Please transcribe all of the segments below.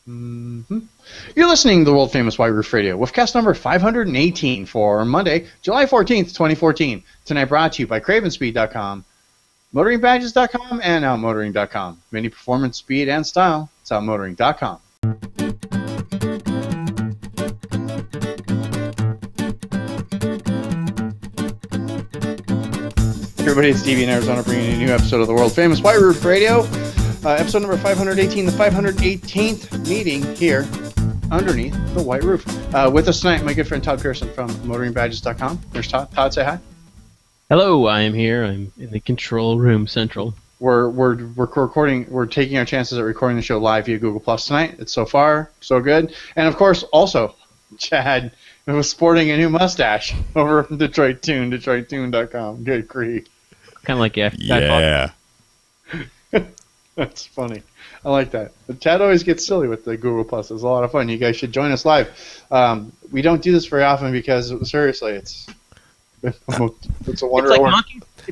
Mm-hmm. You're listening to the world famous White Roof Radio, Woofcast number 518 for Monday, July 14th, 2014. Tonight brought to you by CravenSpeed.com, MotoringBadges.com, and OutMotoring.com. Mini performance, speed, and style. It's OutMotoring.com. Everybody, it's Stevie in Arizona bringing you a new episode of the world famous White Roof Radio. Episode number 518, the 518th meeting here underneath the white roof. With us tonight, my good friend Todd Pearson from MotoringBadges.com. There's Todd. Todd, say hi. Hello, I am here. I'm in the control room central. We're recording. We're taking our chances at recording the show live via Google Plus tonight. It's so far so good. And of course, also Chad was sporting a new mustache over from Detroit Tune, DetroitTune.com. Good grief. Kind of like yeah. That's funny. I like that. But Chad always gets silly with the Google Plus. It's a lot of fun. You guys should join us live. We don't do this very often because, seriously, it's a wonder.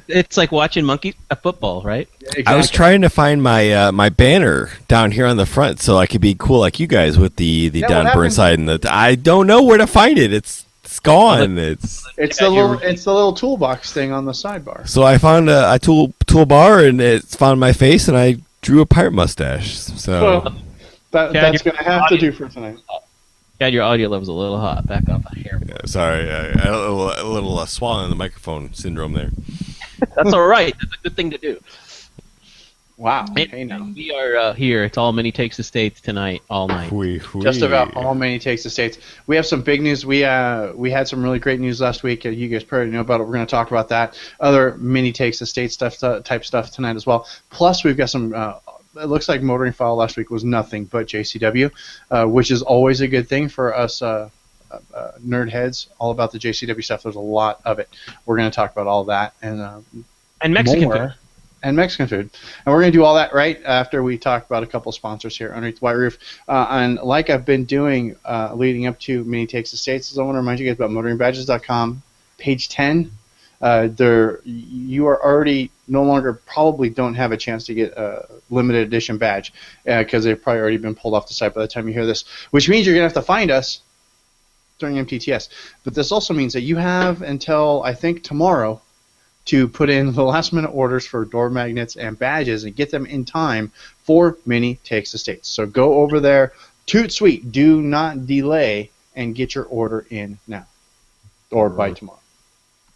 It's like watching monkey football, right? Yeah, exactly. I was trying to find my my banner down here on the front so I could be cool like you guys with the Don Burnside and the. I don't know where to find it. It's gone. It's the little toolbox thing on the sidebar. So I found a toolbar and it found my face and I drew a pirate mustache. So that's going to have to do for tonight. Yeah, your audio level's a little hot. Back up here. Yeah, sorry, I had a little swallowing the microphone syndrome there. That's all right. That's a good thing to do. Wow. Hey, now. We are here. It's all Mini Takes the States tonight, all night. Just about all Mini Takes the States. We have some big news. We had some really great news last week. You guys probably know about it. We're going to talk about that. Other Mini Takes the States type stuff tonight as well. Plus, we've got some. It looks like Motoring File last week was nothing but JCW, which is always a good thing for us nerd heads. All about the JCW stuff. There's a lot of it. We're going to talk about all that and Mexican food. And Mexican food. And we're going to do all that right after we talk about a couple sponsors here underneath the white roof. And like I've been doing leading up to Mini Takes the States, I want to remind you guys about MotoringBadges.com, page 10. You are already no longer probably don't have a chance to get a limited edition badge because they've probably already been pulled off the site by the time you hear this, which means you're going to have to find us during MTTS. But this also means that you have until, I think, tomorrow to put in the last-minute orders for door magnets and badges and get them in time for Mini Takes the States. So go over there, toot sweet, do not delay, and get your order in now or by tomorrow.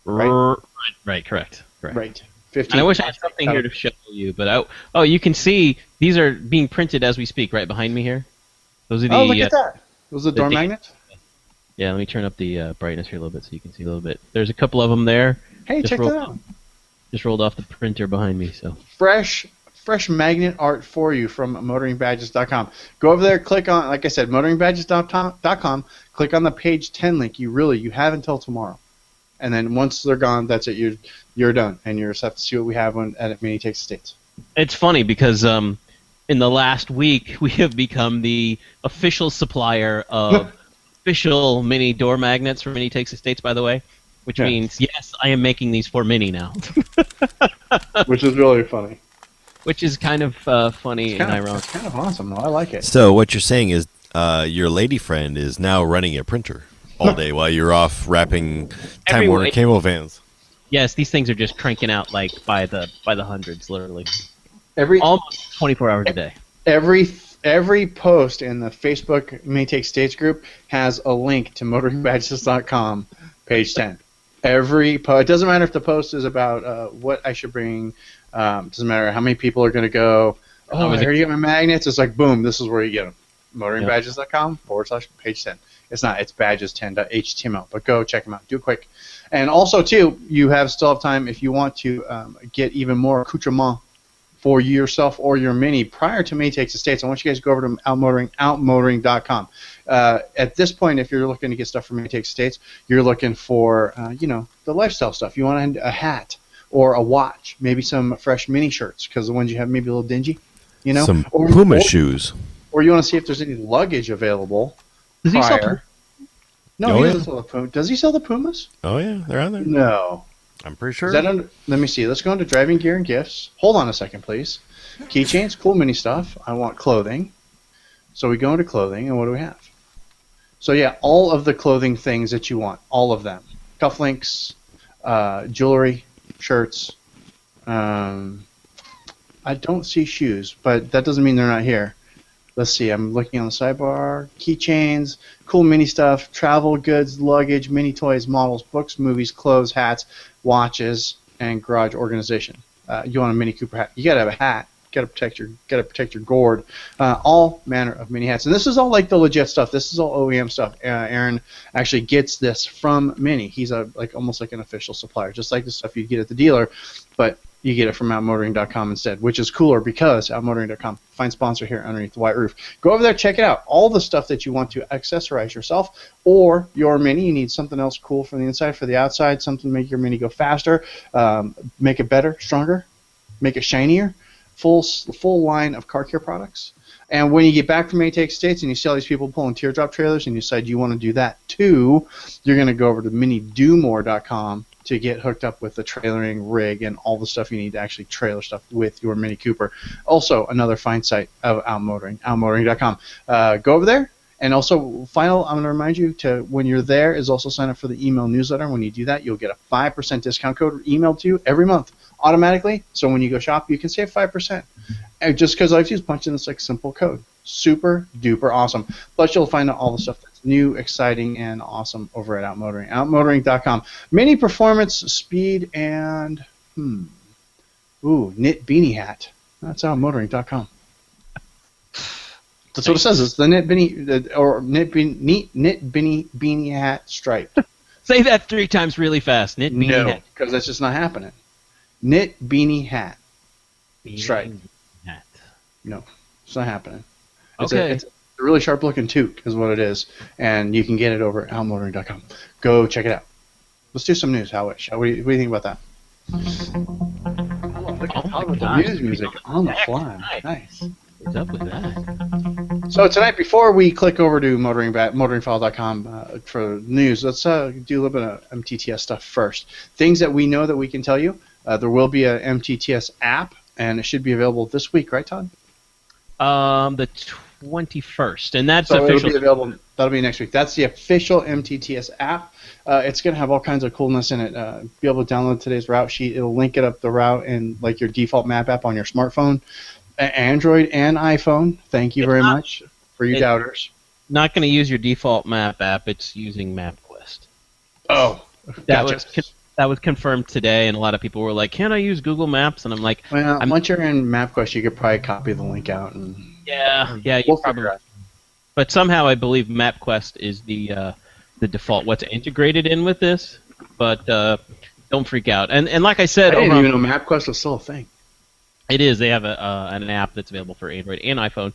Right, correct. Right. 15. And I wish I had something here to show you, but you can see these are being printed as we speak, right behind me here. Those are the. Oh, look at that! Those are door magnets. Yeah, let me turn up the brightness here a little bit so you can see a little bit. There's a couple of them there. Hey, check that out. Just rolled off the printer behind me, so. Fresh magnet art for you from MotoringBadges.com. Go over there, click on, like I said, MotoringBadges.com. Click on the page 10 link. You have until tomorrow, and then once they're gone, that's it. You're done, and you just have to see what we have at Mini Takes the States. It's funny because in the last week we have become the official supplier of official mini door magnets for Mini Takes the States. By the way. Which means, yes, I am making these for Mini now. Which is really funny. Which is kind of funny and ironic. It's kind of awesome, though. I like it. So what you're saying is your lady friend is now running a printer all day while you're off wrapping Time Warner cable vans. Yes, these things are just cranking out like by the hundreds, literally. Almost 24 hours a day. Every post in the Facebook Mini Takes States group has a link to MotoringBadges.com, page 10. It doesn't matter if the post is about what I should bring. Doesn't matter how many people are going to go. Oh, I already get my magnets. It's like, boom, this is where you get them. MotoringBadges.com/page 10. It's not. It's badges10.html. But go check them out. Do it quick. And also, too, you still have time if you want to get even more accoutrement for yourself or your Mini prior to Mini Takes the States. I want you guys to go over to outmotoring.com. At this point, if you're looking to get stuff from Mini Takes the States, you're looking for, the lifestyle stuff. You want a hat or a watch, maybe some fresh Mini shirts because the ones you have maybe a little dingy, Some Puma shoes. Or you want to see if there's any luggage available. Does he sell Pumas? No, he doesn't sell the Pumas. Does he sell the Pumas? Oh, yeah, they're on there. No. I'm pretty sure. Let me see. Let's go into driving gear and gifts. Hold on a second, please. Keychains, cool Mini stuff. I want clothing. So we go into clothing, and what do we have? So yeah, all of the clothing things that you want, all of them. Cufflinks, jewelry, shirts. I don't see shoes, but that doesn't mean they're not here. Let's see, I'm looking on the sidebar. Keychains, cool mini stuff, travel goods, luggage, mini toys, models, books, movies, clothes, hats, watches, and garage organization. You want a Mini Cooper hat. You got to have a hat. Got to protect your gourd. All manner of mini hats, and this is all like the legit stuff. This is all OEM stuff. Aaron actually gets this from Mini. He's almost like an official supplier, just like the stuff you get at the dealer, but you get it from outmotoring.com instead, which is cooler because outmotoring.com, fine sponsor here underneath the white roof. Go over there, check it out. All the stuff that you want to accessorize yourself or your Mini. You need something else cool from the inside, for the outside, something to make your Mini go faster, make it better, stronger, make it shinier. Full line of car care products. And when you get back from Mini States and you see all these people pulling teardrop trailers and you decide you want to do that too, you're going to go over to minidomore.com to get hooked up with the trailering rig and all the stuff you need to actually trailer stuff with your Mini Cooper. Also, another fine site of Outmotoring, outmotoring.com. Go over there. And also, I'm going to remind you to, when you're there, is also sign up for the email newsletter. And when you do that, you'll get a 5% discount code emailed to you every month automatically. So when you go shop, you can save 5%. And just because I've used punch in this like simple code. Super duper awesome. Plus, you'll find out all the stuff that's new, exciting, and awesome over at Outmotoring. Outmotoring.com. Mini performance, speed, and knit beanie hat. That's Outmotoring.com. That's what it says. It's the knit beanie hat stripe. Say that 3 times really fast. Knit beanie hat. Because that's just not happening. Knit beanie hat stripe. Hat. No, it's not happening. It's a really sharp looking toque is what it is, and you can get it over at outmotoring.com. Go check it out. Let's do some news, Howish. What do you think about that? News music on the fly. Nice. What's up with that? So tonight, before we click over to motoringfile.com for news, let's do a little bit of MTTS stuff first. Things that we know that we can tell you. There will be a MTTS app, and it should be available this week, right, Todd? The 21st, and that's so official. It'll be available. That'll be next week. That's the official MTTS app. It's going to have all kinds of coolness in it. Be able to download today's route sheet. It'll link it up the route in like your default map app on your smartphone, Android and iPhone. Thank you very much for you doubters. Not going to use your default map app. It's using MapQuest. Oh, gotcha. That was confirmed today, and a lot of people were like, "Can I use Google Maps?" And I'm like, "Well, once you're in MapQuest, you could probably copy the link out and you probably." But somehow I believe MapQuest is the default. What's integrated in with this, but don't freak out. And like I said, I didn't even know MapQuest was still a thing. It is. They have an app that's available for Android and iPhone,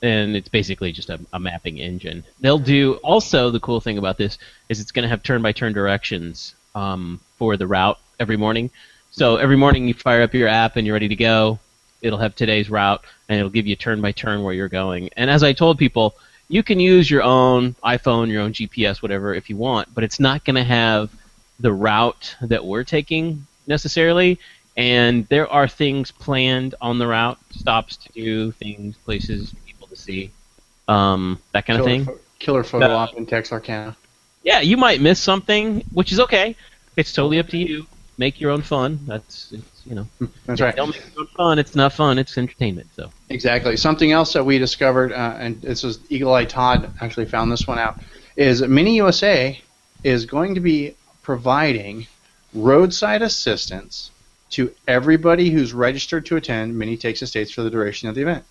and it's basically just a mapping engine. They'll do also the cool thing about this is it's going to have turn-by-turn directions for the route every morning. So every morning you fire up your app and you're ready to go. It'll have today's route and it'll give you turn-by-turn where you're going. And as I told people, you can use your own iPhone, your own GPS, whatever, if you want, but it's not going to have the route that we're taking necessarily. And there are things planned on the route, stops to do, things, places, people to see, that kind of thing. Killer photo op in Texarkana. Yeah, you might miss something, which is okay. It's totally up to you. Make your own fun. That's right. Don't make your own fun. It's not fun. It's entertainment. So exactly. Something else that we discovered, and this is Eagle Eye Todd actually found this one out, is Mini USA is going to be providing roadside assistance to everybody who's registered to attend Mini Takes Estates for the duration of the event,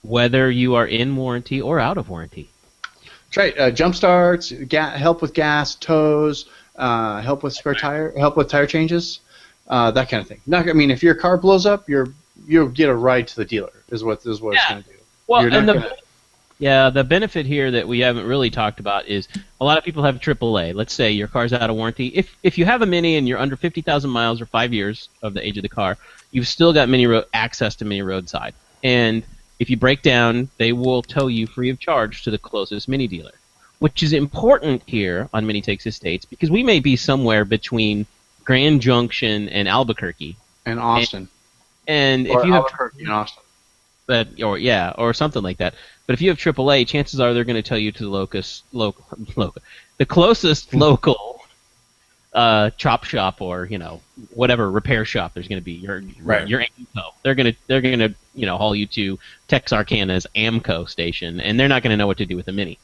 whether you are in warranty or out of warranty. That's right. Jump starts, help with gas, tows, help with spare tire, help with tire changes, that kind of thing. If your car blows up, you'll get a ride to the dealer. Is what it's going to do. Well, the benefit here that we haven't really talked about is a lot of people have AAA. Let's say your car's out of warranty. If you have a Mini and you're under 50,000 miles or 5 years of the age of the car, you've still got access to Mini roadside. And if you break down, they will tow you free of charge to the closest Mini dealer, which is important here on Mini Takes Estates because we may be somewhere between Grand Junction and Albuquerque. And Austin. And if you have Albuquerque and Austin. or something like that. But if you have AAA, chances are they're going to tell you to the closest local chop shop or whatever repair shop there's going to be. Your AMCO. They're gonna haul you to Texarkana's AMCO station, and they're not going to know what to do with a Mini.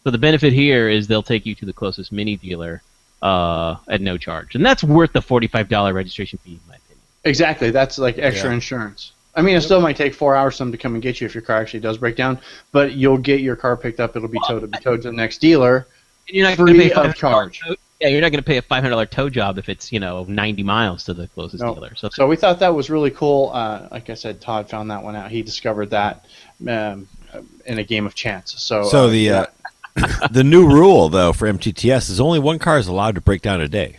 So the benefit here is they'll take you to the closest Mini dealer at no charge, and that's worth the $45 registration fee, in my opinion. Exactly, that's like extra insurance. I mean, it still might take 4 hours for them to come and get you if your car actually does break down, but you'll get your car picked up. It'll be towed to the next dealer, and you're not free of charge. Yeah, you're not going to pay a $500 tow job if it's 90 miles to the closest dealer. So we thought that was really cool. Like I said, Todd found that one out. He discovered that in a game of chance. So the new rule though for MTTS is only one car is allowed to break down a day.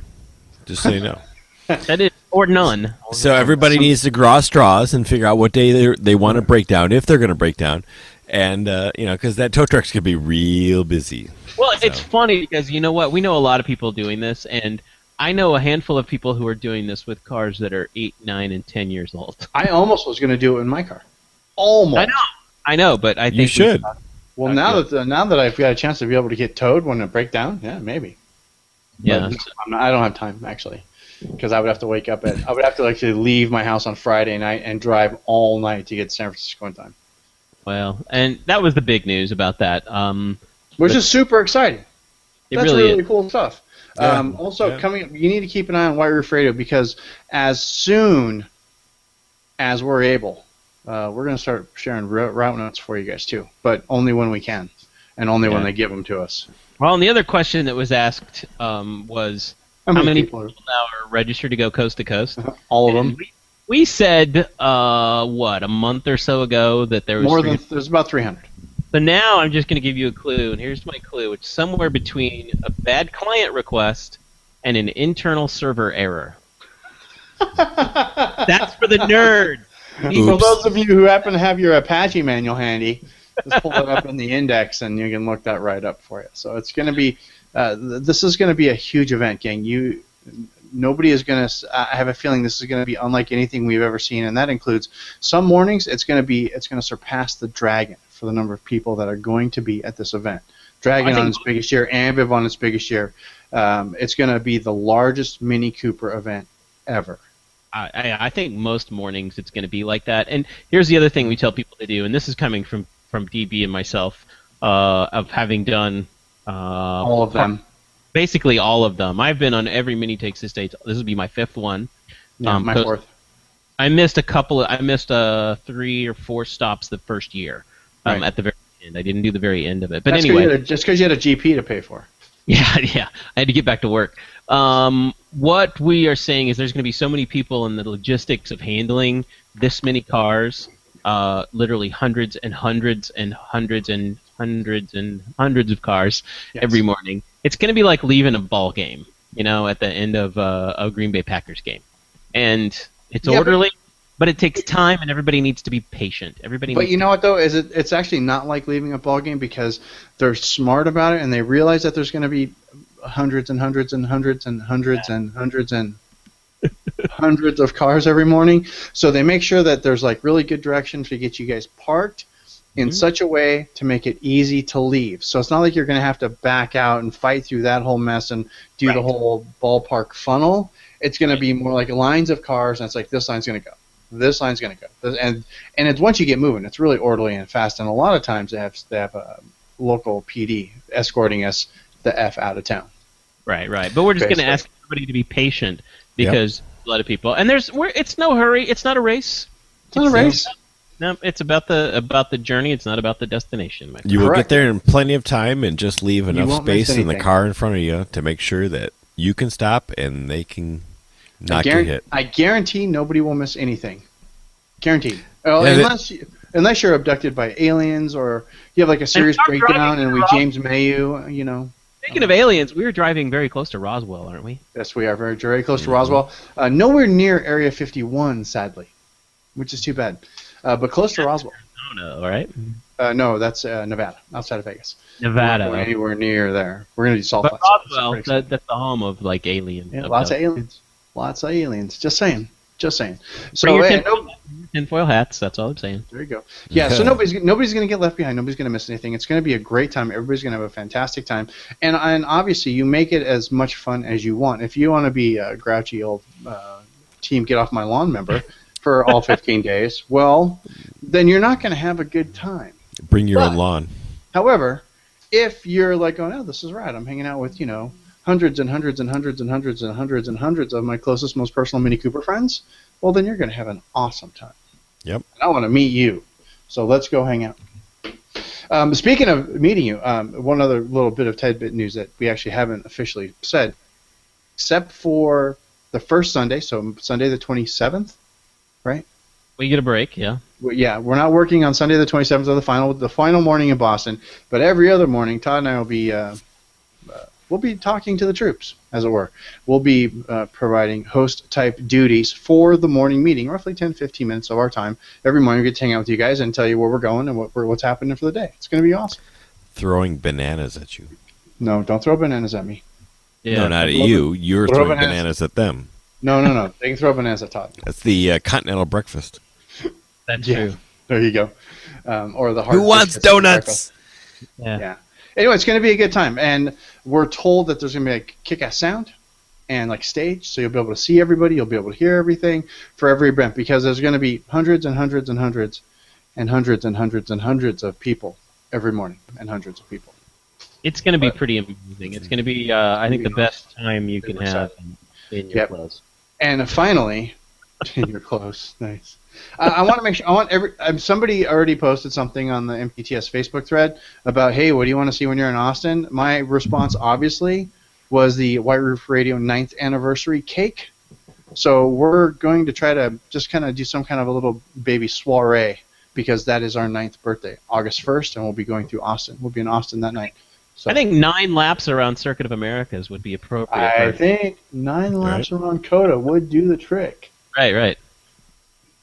Just so you know. That is, or none. So everybody needs to draw straws and figure out what day they want to break down, if they're going to break down, and because that tow truck's could be real busy. Well, it's funny because you know what? We know a lot of people doing this, and I know a handful of people who are doing this with cars that are 8, 9, and 10 years old. I almost was going to do it in my car. Almost. I know, but I think you should. Well, now that I've got a chance to be able to get towed when it breaks down, yeah, maybe. Yeah. I don't have time actually, because I would have to wake up I would have to actually leave my house on Friday night and drive all night to get to San Francisco in time. Well, and that was the big news about that. Which is super exciting. That's really cool stuff. Yeah. Also, coming up, you need to keep an eye on White Roof Radio, because as soon as we're able, we're going to start sharing route notes for you guys too, but only when we can, and only when they give them to us. Well, and the other question that was asked was how many people now are registered to go coast to coast? All of them. We said, a month or so ago that there was there's about 300. So now I'm just going to give you a clue, and here's my clue. It's somewhere between a bad client request and an internal server error. That's for the nerds. For those of you who happen to have your Apache manual handy, just pull it up in the index, and you can look that right up for you. So it's going to be, this is going to be a huge event, gang. Nobody is going to. I have a feeling this is going to be unlike anything we've ever seen, and that includes some mornings. It's going to surpass the Dragon for the number of people that are going to be at this event. Dragon on its biggest year, Ambiv on its biggest year. It's going to be the largest Mini Cooper event ever. I think most mornings it's going to be like that. And here's the other thing we tell people to do, and this is coming from DB and myself, of having done all of them. Basically all of them. I've been on every Mini Takes the States. This will be my 5th one. Yeah, my 4th. I missed 3 or 4 stops the first year at the very end. I didn't do the very end of it. But anyway. Just because you had a GP to pay for. Yeah. I had to get back to work. What we are saying is there's going to be so many people in the logistics of handling this many cars, literally hundreds and hundreds and hundreds and hundreds and hundreds of cars every morning. It's going to be like leaving a ball game, at the end of a Green Bay Packers game. And it's orderly, but it takes time, and everybody needs to be patient. But you know what, though? It's actually not like leaving a ball game, because they're smart about it, and they realize that there's going to be hundreds and hundreds and hundreds and hundreds and hundreds and hundreds of cars every morning. So they make sure that there's like really good directions to get you guys parked in such a way to make it easy to leave. So it's not like you're going to have to back out and fight through that whole mess and do the whole ballpark funnel. It's going to be more like lines of cars, and it's like this line's going to go. This line's going to go. And it's once you get moving, it's really orderly and fast. And a lot of times they have a local PD escorting us the F out of town. Right. But we're just going to ask everybody to be patient, because a lot of people, and it's no hurry. It's not a race. It's not a race. No, it's about the journey. It's not about the destination. You will get there in plenty of time, and just leave enough space in the car in front of you to make sure that you can stop and they can not get hit. I guarantee nobody will miss anything. Guaranteed. Unless you're abducted by aliens, or you have like a serious breakdown and we James May you. Speaking of aliens, we were driving very close to Roswell, aren't we? Yes, we are very close to Roswell. Nowhere near Area 51, sadly, which is too bad. But close to Roswell. Arizona, right? No, that's Nevada, outside of Vegas. Nevada. We're not anywhere near there. We're going to do salt But flats. Roswell, that's the home of like aliens. Yeah, lots of aliens. Just saying. So tinfoil hats. That's all I'm saying. There you go. Yeah, so nobody's going to get left behind. Nobody's going to miss anything. It's going to be a great time. Everybody's going to have a fantastic time. And obviously, you make it as much fun as you want. If you want to be a grouchy old team get off my lawn member for all 15 days, well, then you're not going to have a good time. Bring your own lawn. However, if you're like, oh, no, this is right. I'm hanging out with, hundreds and hundreds and hundreds and hundreds and hundreds and hundreds of my closest, most personal Mini Cooper friends, well, then you're going to have an awesome time. Yep. And I want to meet you. So let's go hang out. Speaking of meeting you, one other little bit of tidbit news that we actually haven't officially said, except for the first Sunday, so Sunday the 27th, right? We get a break, yeah. Yeah, we're not working on Sunday the 27th of the final morning in Boston, but every other morning, Todd and I will be we'll be talking to the troops, as it were. We'll be providing host-type duties for the morning meeting, roughly 10, 15 minutes of our time. Every morning we get to hang out with you guys and tell you where we're going and what's happening for the day. It's going to be awesome. Throwing bananas at you. No, don't throw bananas at me. Yeah, no, not at you. You're throwing bananas at them. No. They can throw bananas at Todd. That's the continental breakfast. That's true. There you go. Or the hard. Who wants donuts? Yeah. Anyway, it's going to be a good time, and we're told that there's going to be a kick-ass sound and stage, so you'll be able to see everybody, you'll be able to hear everything for every event, because there's going to be hundreds and hundreds and hundreds and hundreds and hundreds and hundreds of people every morning, and hundreds of people. It's going to be pretty amazing. It's going to be, I think, the best time you can have in your clothes. And finally, in your clothes, nice. I want to make sure. Somebody already posted something on the Mtts Facebook thread about, hey, what do you want to see when you're in Austin? My response, obviously, was the White Roof Radio 9th anniversary cake. So we're going to try to just kind of do some kind of a little baby soiree, because that is our 9th birthday, August 1st, and we'll be going through Austin. We'll be in Austin that night. So I think 9 laps around Circuit of Americas would be appropriate. I think 9 laps around COTA would do the trick. Right.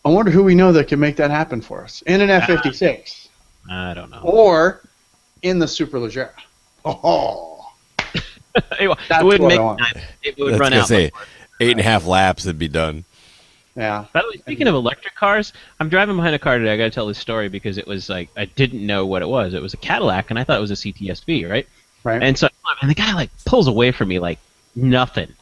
I wonder who we know that can make that happen for us. In an F-56. I don't know. Or in the Superleggera. Oh. It would make time. It would run out. Say, 8.5 laps would be done. Yeah. By the way, speaking of electric cars, I'm driving behind a car today. I got to tell this story because it was I didn't know what it was. It was a Cadillac, and I thought it was a CTSV, right? Right. And so, the guy pulls away from me like nothing,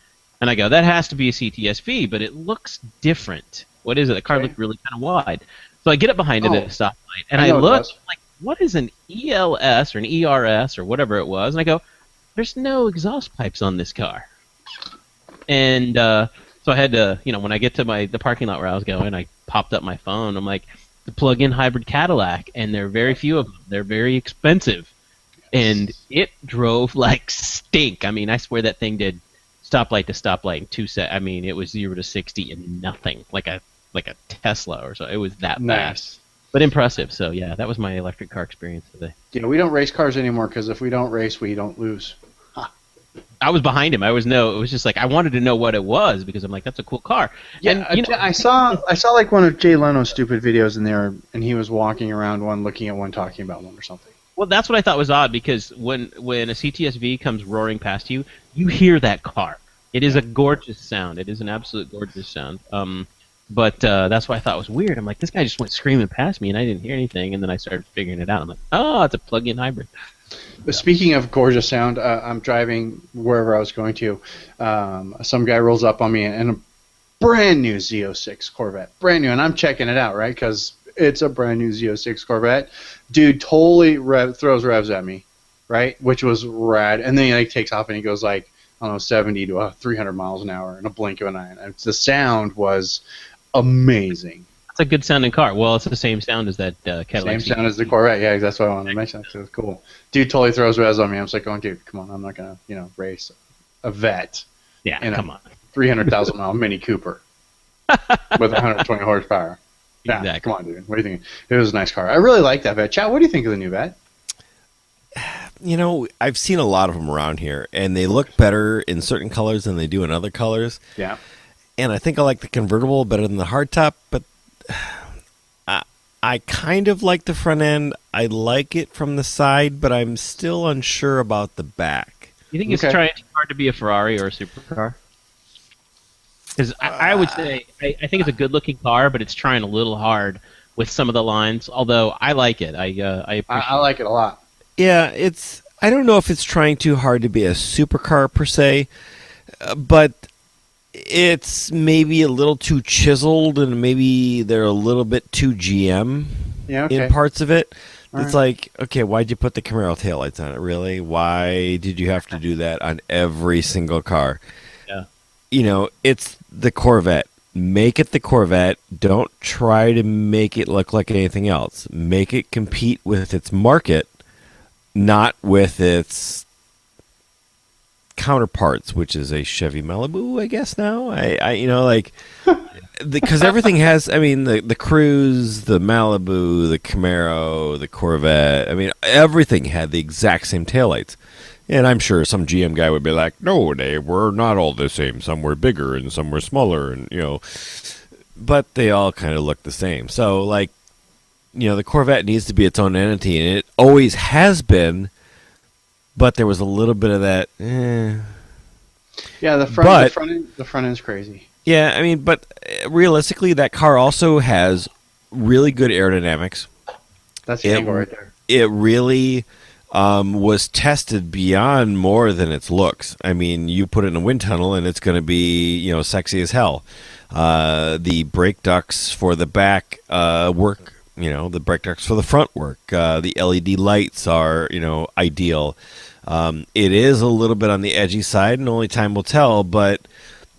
and I go, "That has to be a CTSV, but it looks different. What is it?" The car looked really kind of wide. So I get up behind it at a stoplight, and I look like, "What is an ELS or an ERS or whatever it was?" And I go, "There's no exhaust pipes on this car." And so I had to, when I get to the parking lot where I was going, I popped up my phone. I'm like, the plug-in hybrid Cadillac, and there are very few of them. They're very expensive, and it drove like stink. I mean, I swear that thing did stoplight to stoplight in 2 seconds. I mean, it was 0 to 60 in nothing, like a Tesla or so. It was that fast, but impressive. So yeah, that was my electric car experience today. Yeah, we don't race cars anymore, because if we don't race, we don't lose. I was behind him. It was just I wanted to know what it was, because I'm like, that's a cool car. Yeah, and I saw like one of Jay Leno's stupid videos in there, and he was walking around one, looking at one, talking about one or something. Well, that's what I thought was odd, because when a CTSV comes roaring past you, you hear that car. It is a gorgeous sound. It is an absolute gorgeous sound. But that's what I thought was weird. I'm like, this guy just went screaming past me, and I didn't hear anything. And then I started figuring it out. I'm like, oh, it's a plug-in hybrid. But speaking of gorgeous sound, I'm driving wherever I was going to. Some guy rolls up on me in a brand new Z06 Corvette, brand new, and I'm checking it out, right? Because it's a brand new Z06 Corvette. Dude totally throws revs at me, right? Which was rad. And then he takes off and he goes 70 to 300 miles an hour in a blink of an eye. And the sound was amazing. It's a good sounding car. Well, it's the same sound as that Cadillac. Same sound as the Corvette. Yeah, that's what I wanted to mention. So it's cool. Dude totally throws res on me. I'm just like, dude, come on. I'm not gonna, race a vet. Yeah, come on. 300,000 mile Mini Cooper with 120 horsepower. Yeah, exactly. Come on, dude. What do you think? It was a nice car. I really like that vet. Chad, what do you think of the new vet? I've seen a lot of them around here, and they look better in certain colors than they do in other colors. Yeah. And I think I like the convertible better than the hardtop, but I kind of like the front end. I like it from the side, but I'm still unsure about the back. You think it's trying too hard to be a Ferrari or a supercar? Because I would say I think it's a good-looking car, but it's trying a little hard with some of the lines. Although I like it, I appreciate I like it a lot. Yeah, I don't know if it's trying too hard to be a supercar per se, but it's maybe a little too chiseled, and maybe they're a little bit too GM in parts of it. It's like, okay, why'd you put the Camaro taillights on it, really? Why did you have to do that on every single car? Yeah. You know, it's the Corvette. Make it the Corvette. Don't try to make it look like anything else. Make it compete with its market, not with its counterparts, which is a Chevy Malibu, I guess now. Because everything has, I mean, the Cruise, the Malibu, the Camaro, the Corvette. I mean, everything had the exact same taillights. And I'm sure some GM guy would be like, no, they were not all the same. Some were bigger and some were smaller, and but they all kind of look the same. So, like, the Corvette needs to be its own entity, and it always has been. But there was a little bit of that. Yeah, the front end's crazy. Yeah, I mean, but realistically, that car also has really good aerodynamics. That's the angle right there. It really was tested beyond more than its looks. I mean, you put it in a wind tunnel, and it's going to be sexy as hell. The brake ducts for the back work. The brake ducts for the front work. The LED lights are, ideal. It is a little bit on the edgy side, and only time will tell, but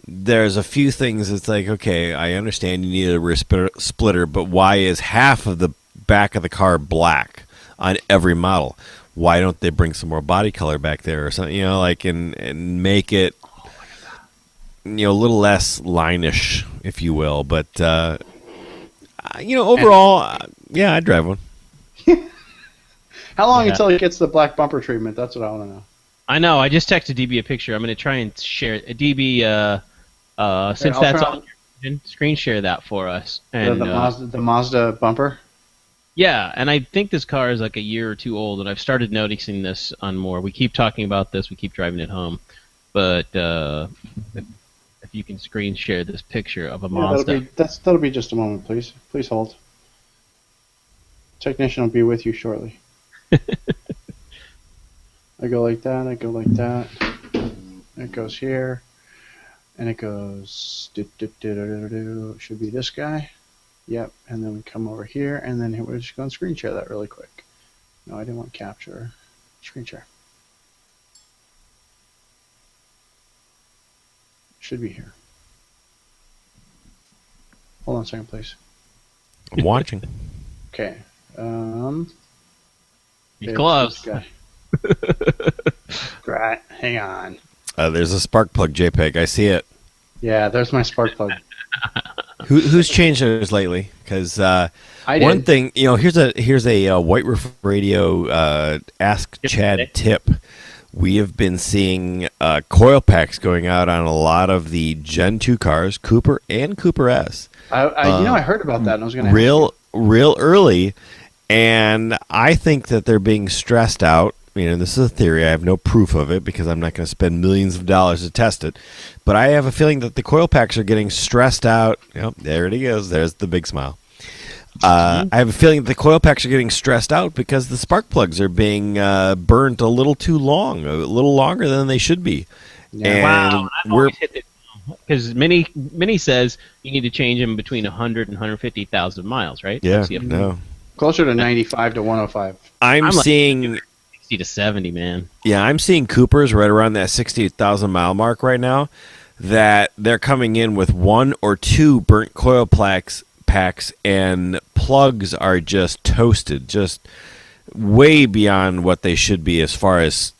there's a few things it's like, okay, I understand you need a rear splitter, but why is half of the back of the car black on every model? Why don't they bring some more body color back there or something, and make it, a little less line-ish, if you will, but... overall, yeah, I'd drive one. How long until it gets the black bumper treatment? That's what I want to know. I know. I just texted DB a picture. I'm going to try and share it. DB, since that's on your screen share that for us. And the Mazda bumper? Yeah, and I think this car is like a year or two old, and I've started noticing this on more. We keep talking about this. We keep driving it home. But if you can screen share this picture of a Mazda. That'll be just a moment, please. Please hold. Technician will be with you shortly. I go like that, I go like that. It goes here, and it goes... It should be this guy. Yep, and then we come over here, and then we're just going to screen share that really quick. No, I didn't want capture. Screen share. Should be here. Hold on a second, please. I'm watching. Okay. Be close. Right. Hang on. There's a spark plug JPEG. I see it. Yeah, there's my spark plug. Who's changed theirs lately? Because one thing, here's a White Roof Radio Ask Chad tip. We have been seeing coil packs going out on a lot of the Gen 2 cars, Cooper and Cooper S. I heard about that, and I was going to real early, and I think that they're being stressed out. This is a theory. I have no proof of it because I'm not going to spend millions of dollars to test it. But I have a feeling that the coil packs are getting stressed out. There it goes. There's the big smile. I have a feeling that the coil packs are getting stressed out because the spark plugs are being burnt a little too long, a little longer than they should be. Yeah. And wow, I've always hit it because Mini says you need to change them between 100 and 150,000 miles, right? Yeah, no. Closer to 95 to 105. I'm seeing... Like 60 to 70, man. Yeah, I'm seeing Coopers right around that 60,000 mile mark right now, that they're coming in with 1 or 2 burnt coil packs, and plugs are just toasted, just way beyond what they should be as far as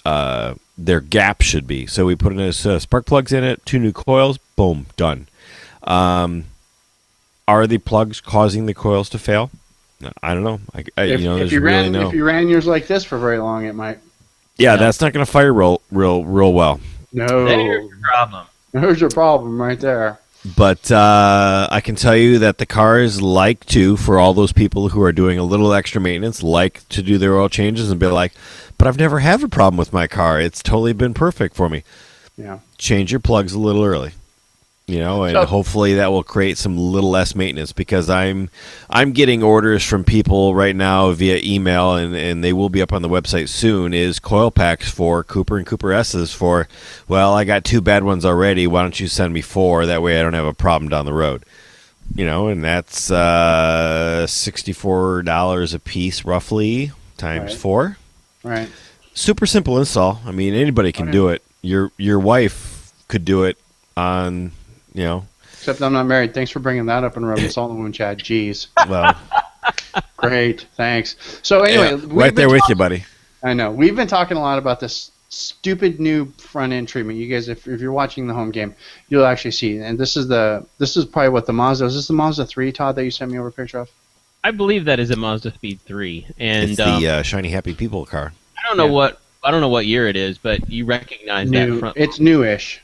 their gap should be. So we put in spark plugs in it, 2 new coils, boom, done. Are the plugs causing the coils to fail? I don't know. If you ran yours like this for very long, it might. Yeah, that's not going to fire real well. No. There's your problem. There's your problem right there. But I can tell you that the cars like to, for all those people who are doing a little extra maintenance, like to do their oil changes and be like, but I've never had a problem with my car. It's totally been perfect for me. Yeah. Change your plugs a little early. and hopefully that will create some little less maintenance, because I'm getting orders from people right now via email, and they will be up on the website soon, is coil packs for Cooper and Cooper S's for, well, I got 2 bad ones already, why don't you send me 4, that way I don't have a problem down the road. And that's $64 a piece roughly times 4. Right. Super simple install. I mean, anybody can do it. Your wife could do it on, Except I'm not married. Thanks for bringing that up and rubbing salt in the wound, Chad. Jeez. Well, great. Thanks. So anyway, right there with you, buddy. I know. We've been talking a lot about this stupid new front end treatment. You guys, if you're watching the home game, you'll actually see. And this is probably what the Mazda is. This the Mazda 3, Todd, that you sent me over a picture of? I believe that is a Mazda Speed 3, and it's the shiny happy people car. I don't know what year it is, but you recognize that front. It's newish.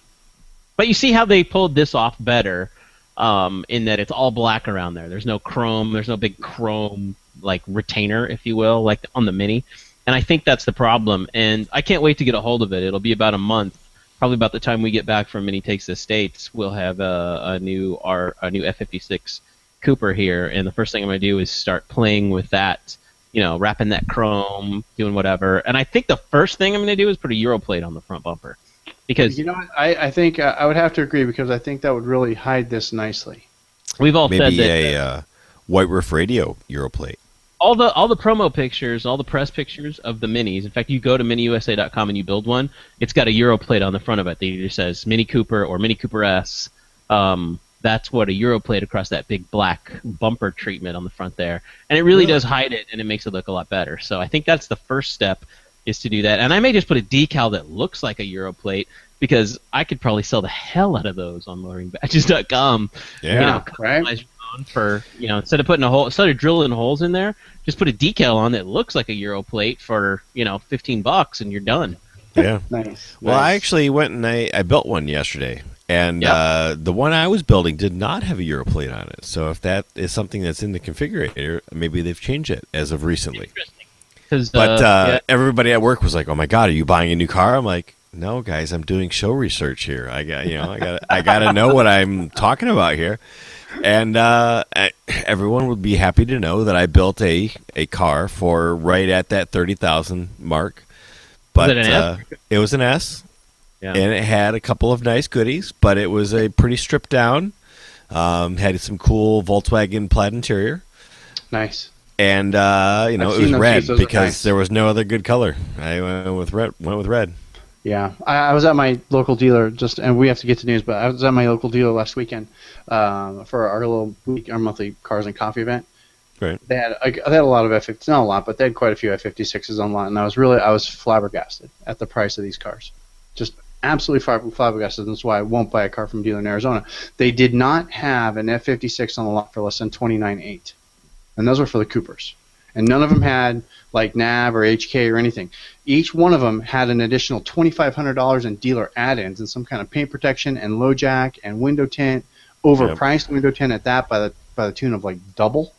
But you see how they pulled this off better, in that it's all black around there. There's no chrome. There's no big chrome like retainer, if you will, like on the Mini. And I think that's the problem. And I can't wait to get a hold of it. It'll be about a month, probably about the time we get back from Mini Takes the States. We'll have a new F56 Cooper here, and the first thing I'm going to do is start playing with that. Wrapping that chrome, doing whatever. And I think the first thing I'm going to do is put a Euro plate on the front bumper. Because I think I would have to agree, because I think that would really hide this nicely. We've all said that maybe a White Roof Radio Euro plate. All the promo pictures, all the press pictures of the Minis. In fact, you go to miniusa.com and you build one. It's got a Euro plate on the front of it that either says Mini Cooper or Mini Cooper S. That's what a Euro plate across that big black bumper treatment on the front there. And it really does hide it, and it makes it look a lot better. So I think that's the first step, is to do that. And I may just put a decal that looks like a Euro plate, because I could probably sell the hell out of those on motoringbadges.com. Yeah, right. For instead of drilling holes in there, just put a decal on that looks like a Euro plate for $15, and you're done. Yeah. Nice. Well, I actually went and I built one yesterday. And the one I was building did not have a Euro plate on it. So if that is something that's in the configurator, maybe they've changed it as of recently. But everybody at work was like, "Oh my God, are you buying a new car?" I'm like, "No, guys, I'm doing show research here. I got to know what I'm talking about here." And everyone would be happy to know that I built a car for right at that 30,000 mark. But it was an S. Yeah. And it had a couple of nice goodies, but it was a pretty stripped down. Had some cool Volkswagen plaid interior. Nice. And it was red because there was no other good color. I went with red. Yeah, I was at my local dealer and we have to get to news, but I was at my local dealer last weekend for our monthly Cars and Coffee event. Right. They had a lot of F50s, not a lot, but they had quite a few F56s online, and I was flabbergasted at the price of these cars. Just absolutely flabbergasted. That's why I won't buy a car from a dealer in Arizona. They did not have an F56 on the lot for less than $29,800, and those were for the Coopers. And none of them had like nav or HK or anything. Each one of them had an additional $2,500 in dealer add-ins and some kind of paint protection and low jack and window tint, overpriced window tint at that by the tune of like double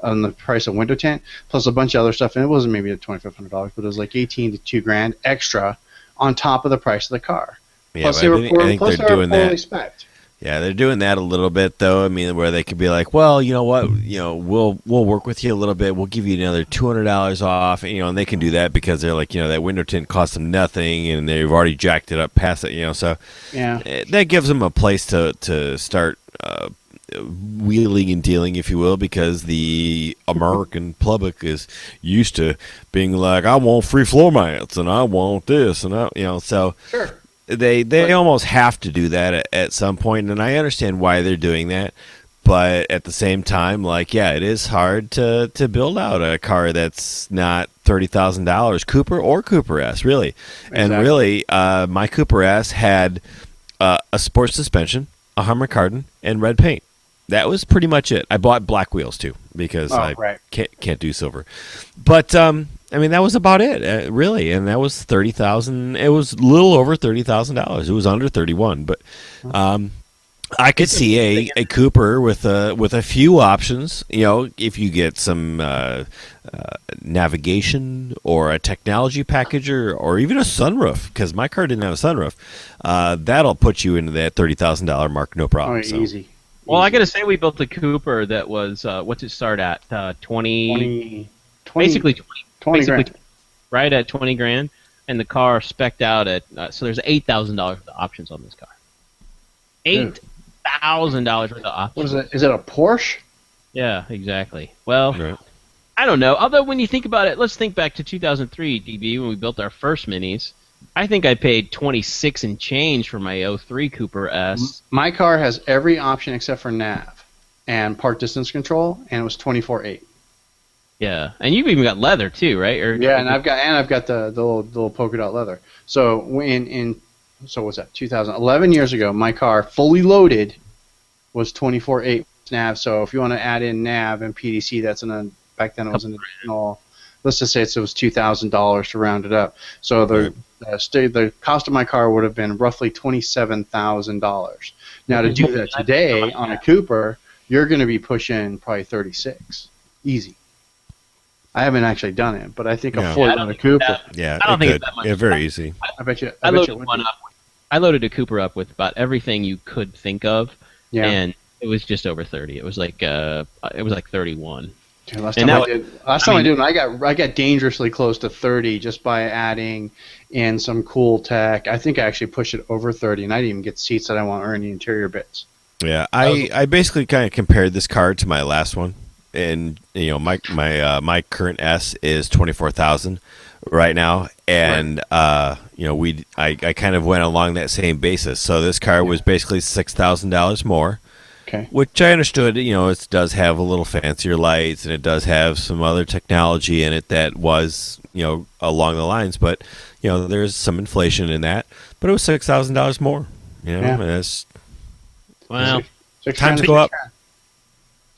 on the price of window tint, plus a bunch of other stuff. And it wasn't maybe at $2,500, but it was like $18,000 to $2,000 extra on top of the price of the car. Yeah, plus they were doing that. Spec'd. Yeah, they're doing that a little bit though. I mean, where they could be like, well, you know what, we'll work with you a little bit. We'll give you another $200 off, and they can do that because they're like, that window tint costs them nothing, and they've already jacked it up past it, So yeah, that gives them a place to start wheeling and dealing, if you will, because the American public is used to being like, I want free floor mats and I want this and so sure. They almost have to do that at some point, and I understand why they're doing that, but at the same time, it is hard to build out a car that's not $30,000, Cooper or Cooper S, really. Exactly. And really, my Cooper S had a sports suspension, a Hummer cardan, and red paint. That was pretty much it. I bought black wheels too because can't do silver. But that was about it, really. And that was $30,000. It was a little over $30,000. It was under 31, but I could see a Cooper with a few options. You know, if you get some navigation or a technology package or even a sunroof, because my car didn't have a sunroof, that'll put you into that $30,000 mark, no problem. Oh, easy. Well, I got to say, we built a Cooper that was what's it start at 20 basically 20 grand. Right at 20 grand, and the car spec'd out at so there's $8,000 worth of options on this car. $8,000 worth of options. What is it? Is it a Porsche? Yeah, exactly. Well, Right. I don't know. Although when you think about it, let's think back to 2003, DB, when we built our first Minis. I think I paid 26 and change for my '03 Cooper S. My car has every option except for nav and park distance control, and it was 24.8. Yeah, and you've even got leather too, right? Yeah, and I've got the little polka dot leather. So so what's that? 2011 years ago, my car fully loaded was 24.8 nav. So if you want to add in nav and PDC, that's back then it was an additional. Let's just say it was $2,000 to round it up. So the cost of my car would have been roughly $27,000. Now to do that today on a Cooper, you're going to be pushing probably 36, easy. I haven't actually done it, but I think a fully loaded Cooper. Yeah, I don't think could. it's that much. Yeah, very easy. I bet you. I loaded a Cooper up with about everything you could think of, and it was just over 30. It was like 31. Dude, last time I did, I got dangerously close to 30 just by adding in some cool tech. I think I actually pushed it over 30, and I didn't even get seats that I want or any interior bits. Yeah, I basically kind of compared this car to my last one, and you know my current S is 24,000 right now, and you know I kind of went along that same basis. So this car was basically $6,000 more. Okay. Which I understood, you know, it does have a little fancier lights, and it does have some other technology in it that was, you know, along the lines. But, you know, there's some inflation in that. But it was $6,000 more. You know, and it's Well, time to go up.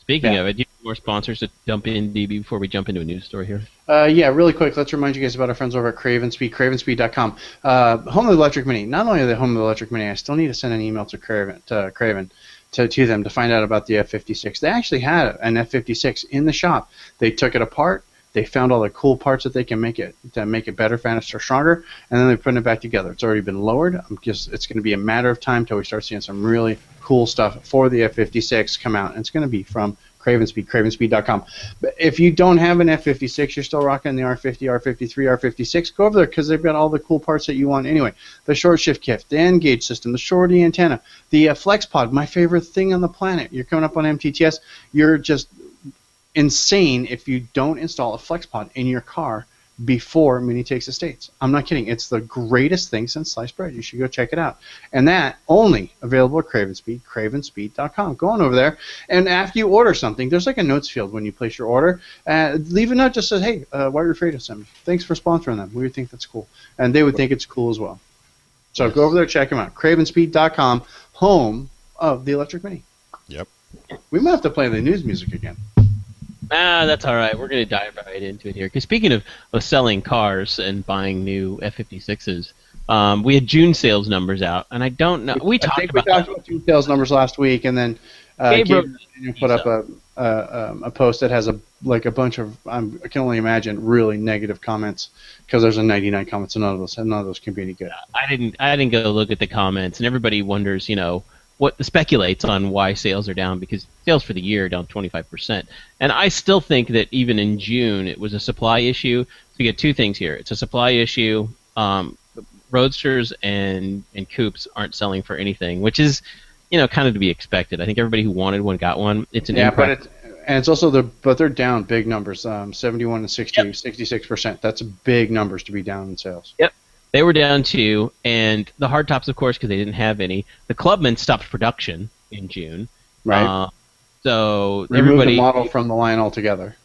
Speaking of it, do you have more sponsors to dump in, DB, before we jump into a news story here? Yeah, really quick, let's remind you guys about our friends over at Cravenspeed, cravenspeed.com. Home of the Electric Mini. Not only are they home of the Electric Mini, I still need to send an email to Craven to them to find out about the F56. They actually had an F56 in the shop. They took it apart. They found all the cool parts that they can make it better, faster, stronger, and then they put it back together. It's already been lowered. It's going to be a matter of time till we start seeing some really cool stuff for the F56 come out, and it's going to be from Cravenspeed, cravenspeed.com. But if you don't have an F56, you're still rocking the R50, R53, R56, go over there because they've got all the cool parts that you want anyway. The short shift kit, the N gauge system, the shorty antenna, the FlexPod, my favorite thing on the planet. You're coming up on MTTS, you're just insane if you don't install a FlexPod in your car before Mini Takes Estates. I'm not kidding. It's the greatest thing since sliced bread. You should go check it out. And that only available at Cravenspeed, cravenspeed.com. Go on over there, and after you order something, there's like a notes field when you place your order. Leave a note just says, hey, why are you afraid of something? Thanks for sponsoring them. We think that's cool. And they would think it's cool as well. So go over there, check them out. Cravenspeed.com, home of the Electric Mini. Yep. We might have to play the news music again. That's all right. We're going to dive right into it here. Because speaking of selling cars and buying new F56s, we had June sales numbers out, and I don't know. We talked about June sales numbers last week, and then Gabe put up a post that has a bunch of I can only imagine really negative comments because there's a 99 comments, and none of those can be any good. I didn't go look at the comments, and everybody wonders, what speculates on why sales are down, because sales for the year are down 25%. And I still think that even in June it was a supply issue. So you get two things here. It's a supply issue. Roadsters and coupes aren't selling for anything, which is, kind of to be expected. I think everybody who wanted one got one. It's an but it's also but they're down big numbers, 71 to 60, 66%. That's big numbers to be down in sales. Yep. They were down too, and the hardtops, of course, because they didn't have any. The Clubman stopped production in June. Right. So removed the model from the line altogether.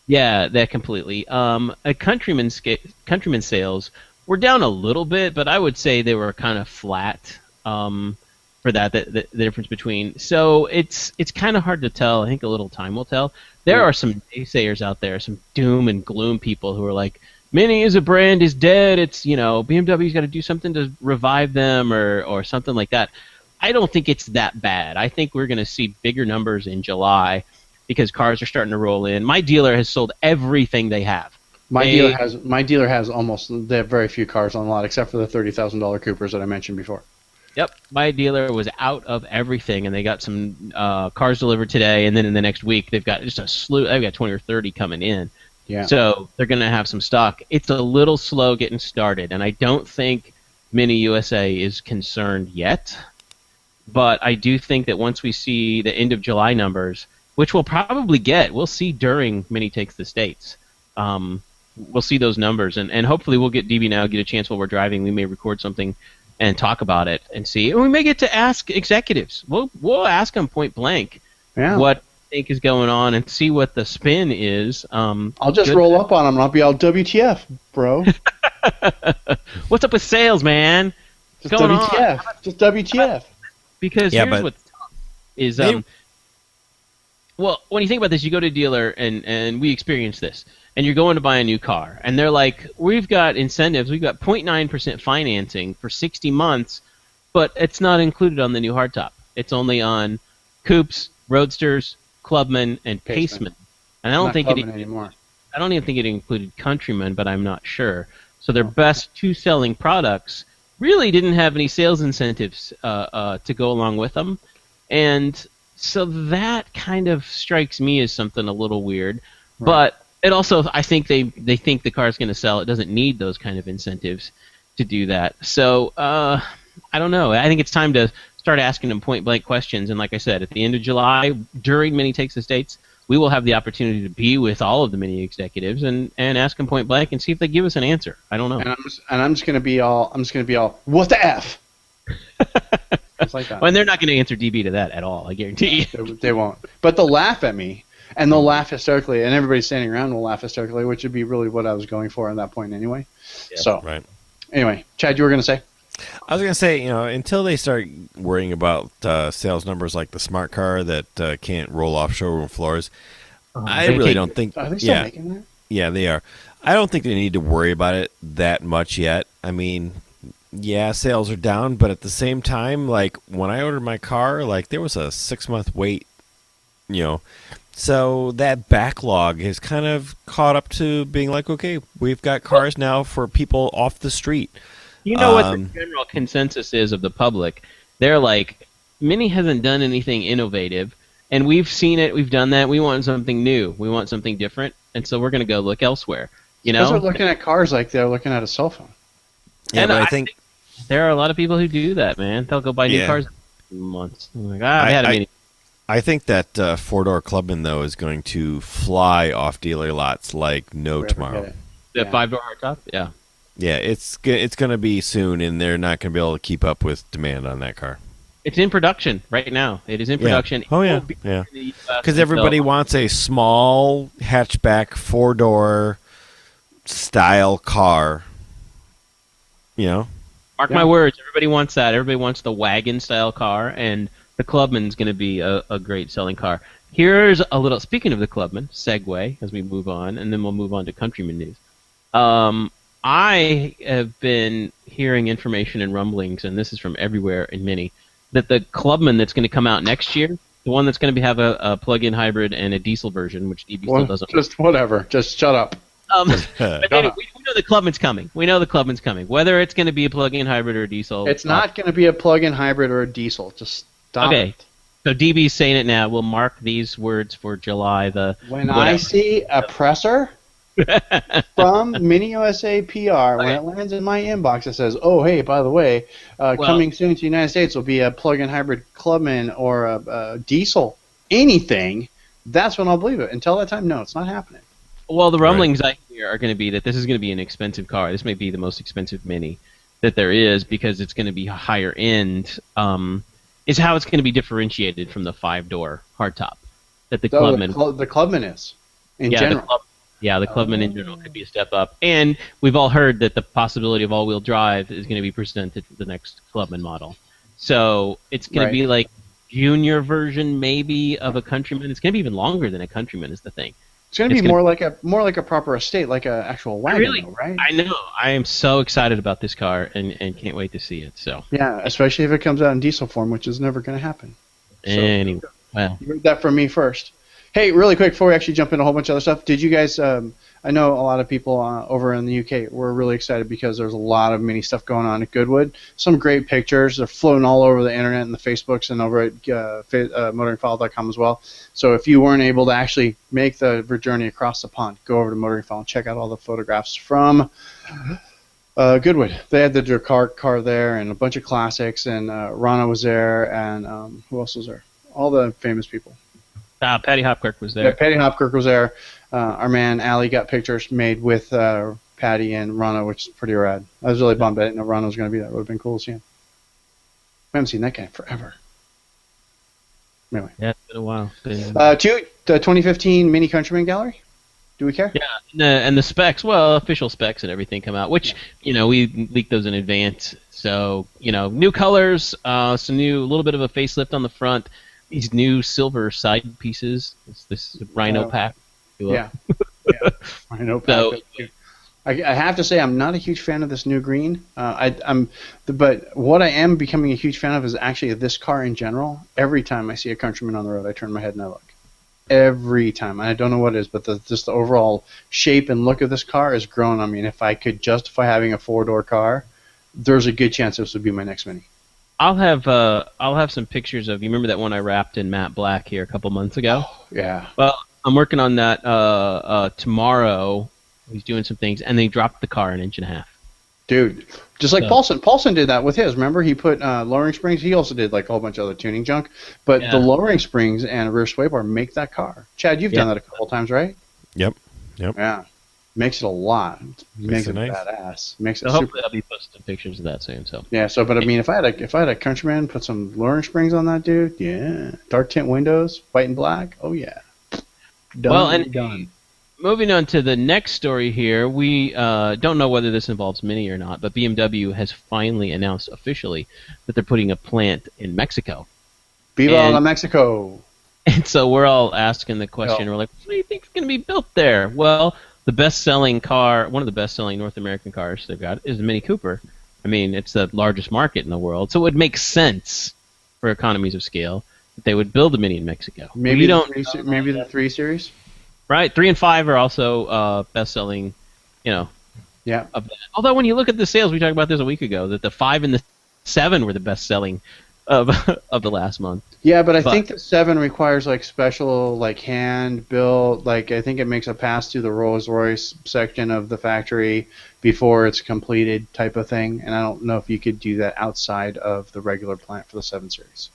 Yeah, that completely. A Countryman sales were down a little bit, but I would say they were kind of flat for that. The difference between. So it's kind of hard to tell. I think a little time will tell. There are some naysayers out there, some doom and gloom people who are like, Mini as a brand is dead. It's BMW's got to do something to revive them or something like that. I don't think it's that bad. I think we're going to see bigger numbers in July because cars are starting to roll in. My dealer has sold everything they have. My dealer has they have very few cars on the lot except for the $30,000 Coopers that I mentioned before. Yep, my dealer was out of everything, and they got some cars delivered today, and then in the next week they've got just a slew. They've got 20 or 30 coming in. Yeah. So they're going to have some stock. It's a little slow getting started, and I don't think Mini USA is concerned yet. But I do think that once we see the end of July numbers, which we'll probably get, we'll see during Mini Takes the States. We'll see those numbers, and hopefully we'll get DB Now, get a chance while we're driving. We may record something and talk about it and see. And we may get to ask executives. We'll ask them point blank what they think is going on and see what the spin is. I'll just roll up on them and I'll be all WTF, bro. What's up with sales, man? Just WTF. Just WTF. Because here's what's tough is well, when you think about this, you go to a dealer and we experience this, and you're going to buy a new car, and they're like, we've got incentives, we've got 0.9% financing for 60 months, but it's not included on the new hardtop. It's only on Coupes, Roadsters, Clubman, and Paceman. And I don't think anymore. I don't even think it included Countryman, but I'm not sure. So their best two selling products really didn't have any sales incentives to go along with them, and so that kind of strikes me as something a little weird. Right. But it also, I think they think the car's going to sell. It doesn't need those kind of incentives to do that. So I don't know. I think it's time to start asking them point-blank questions. And like I said, at the end of July, during Mini Takes the States, we will have the opportunity to be with all of the Mini executives and ask them point-blank and see if they give us an answer. I don't know. And I'm just going to be all, what the F? It's like that. Well, and they're not going to answer DB to that at all, I guarantee you. They won't. But they'll laugh at me, and they'll laugh hysterically, and everybody standing around will laugh hysterically, which would be really what I was going for at that point anyway. Yeah, so, right. Anyway, Chad, you were going to say? I was going to say, until they start worrying about sales numbers like the smart car that can't roll off showroom floors, I really don't think... Are they still making that? Yeah, they are. I don't think they need to worry about it that much yet. I mean... Yeah, sales are down, but at the same time, like, when I ordered my car, like, there was a 6-month wait, So that backlog has kind of caught up to being like, okay, we've got cars now for people off the street. You know what the general consensus is of the public? They're like, Mini hasn't done anything innovative, and we've seen it, we've done that, we want something new, we want something different, and so we're going to go look elsewhere, Because they're looking at cars like they're looking at a cell phone. Yeah, and but I think there are a lot of people who do that, man. They'll go buy new cars in months. Like, I had a Mini. I think that 4-door Clubman, though, is going to fly off dealer lots like no tomorrow. The 5-door hardtop? Yeah. Yeah, it's going to be soon, and they're not going to be able to keep up with demand on that car. It's in production right now. It is in production. Oh, yeah. Because everybody wants a small hatchback 4-door style car. Mark my words, everybody wants that. Everybody wants the wagon-style car, and the Clubman's going to be a great selling car. Here's a little, speaking of the Clubman, segue as we move on, and then we'll move on to Countryman news. I have been hearing information and rumblings, and this is from everywhere in Mini, that the Clubman that's going to come out next year, the one that's going to have a plug-in hybrid and a diesel version, which DB still doesn't. Just whatever. Just shut up. But anyway, we know the Clubman's coming. We know the Clubman's coming. Whether it's going to be a plug-in hybrid or a diesel. It's not going to be a plug-in hybrid or a diesel. Just stop it. So DB's saying it now. We'll mark these words for July. When I see a presser from Mini USA PR, when it lands in my inbox, it says, oh, hey, by the way, coming soon to the United States will be a plug-in hybrid Clubman or a diesel, anything, that's when I'll believe it. Until that time, no, it's not happening. Well, the rumblings I hear are going to be that this is going to be an expensive car. This may be the most expensive Mini that there is because it's going to be higher end. Is how it's going to be differentiated from the 5-door hardtop that the Clubman. The Clubman is in general. The Clubman in general could be a step up, and we've all heard that the possibility of all-wheel drive is going to be presented for the next Clubman model. So it's going to be like junior version maybe of a Countryman. It's going to be even longer than a Countryman is the thing. It's going to be more like a proper estate, like an actual wagon, though, right? I know. I am so excited about this car and can't wait to see it. So yeah, especially if it comes out in diesel form, which is never going to happen. Anyway, well, you heard that from me first. Hey, really quick before we actually jump into a whole bunch of other stuff, did you guys? I know a lot of people over in the UK were really excited because there's a lot of mini stuff going on at Goodwood. Some great pictures. They're floating all over the internet and the Facebooks and over at motoringfile.com as well. So if you weren't able to actually make the journey across the pond, go over to Motoring File and check out all the photographs from Goodwood. They had the Dakar car there and a bunch of classics, and Rana was there, and who else was there? All the famous people. Patty Hopkirk was there. Yeah, Patty Hopkirk was there. Our man Ali got pictures made with Patty and Rana, which is pretty rad. I was really bummed I didn't know Rana was going to be there. It would have been cool to see him. I haven't seen that guy in forever. Anyway. Yeah, it's been a while. To the 2015 Mini Countryman Gallery. Do we care? Yeah, and the specs, well, official specs and everything come out, which, we leaked those in advance. So, new colors, some new, a little bit of a facelift on the front, these new silver side pieces, this Rhino pack. Yeah. Rhino pack. So, I have to say I'm not a huge fan of this new green. But what I am becoming a huge fan of is actually this car in general. Every time I see a Countryman on the road, I turn my head and I look. Every time. I don't know what it is, but just the overall shape and look of this car is growing on me. And if I could justify having a four-door car, there's a good chance this would be my next Mini. I'll have some pictures of, you remember that one I wrapped in matte black here a couple months ago? Oh, yeah. Well, I'm working on that tomorrow. He's doing some things, and they dropped the car an inch and a half. Dude, just like Paulson. Paulson did that with his. Remember, he put lowering springs. He also did like a whole bunch of other tuning junk. But the lowering springs and rear sway bar make that car. Chad, you've done that a couple times, right? Yep. Yeah. Makes it a lot. Makes it nice. Badass. Makes it so super. Hopefully I'll be posting pictures of that soon. So yeah. So, but I mean, if I had a Countryman, put some lowering springs on that, dude. Yeah. Dark tint windows, white and black. Oh yeah. Done. Moving on to the next story here, we don't know whether this involves Mini or not, but BMW has finally announced officially that they're putting a plant in Mexico. Viva la Mexico! And so we're all asking the question, we're like, what do you think is going to be built there? Well, the best-selling car, one of the best-selling North American cars they've got is the Mini Cooper. I mean, it's the largest market in the world, so it would make sense for economies of scale that they would build a Mini in Mexico. Maybe the 3 Series? Right, 3 and 5 are also best-selling, Yeah. Although when you look at the sales, we talked about this a week ago, that the 5 and the 7 were the best-selling of the last month. Yeah, but I think the 7 requires like special, like hand built. Like I think it makes a pass through the Rolls-Royce section of the factory before it's completed, type of thing. And I don't know if you could do that outside of the regular plant for the 7 Series.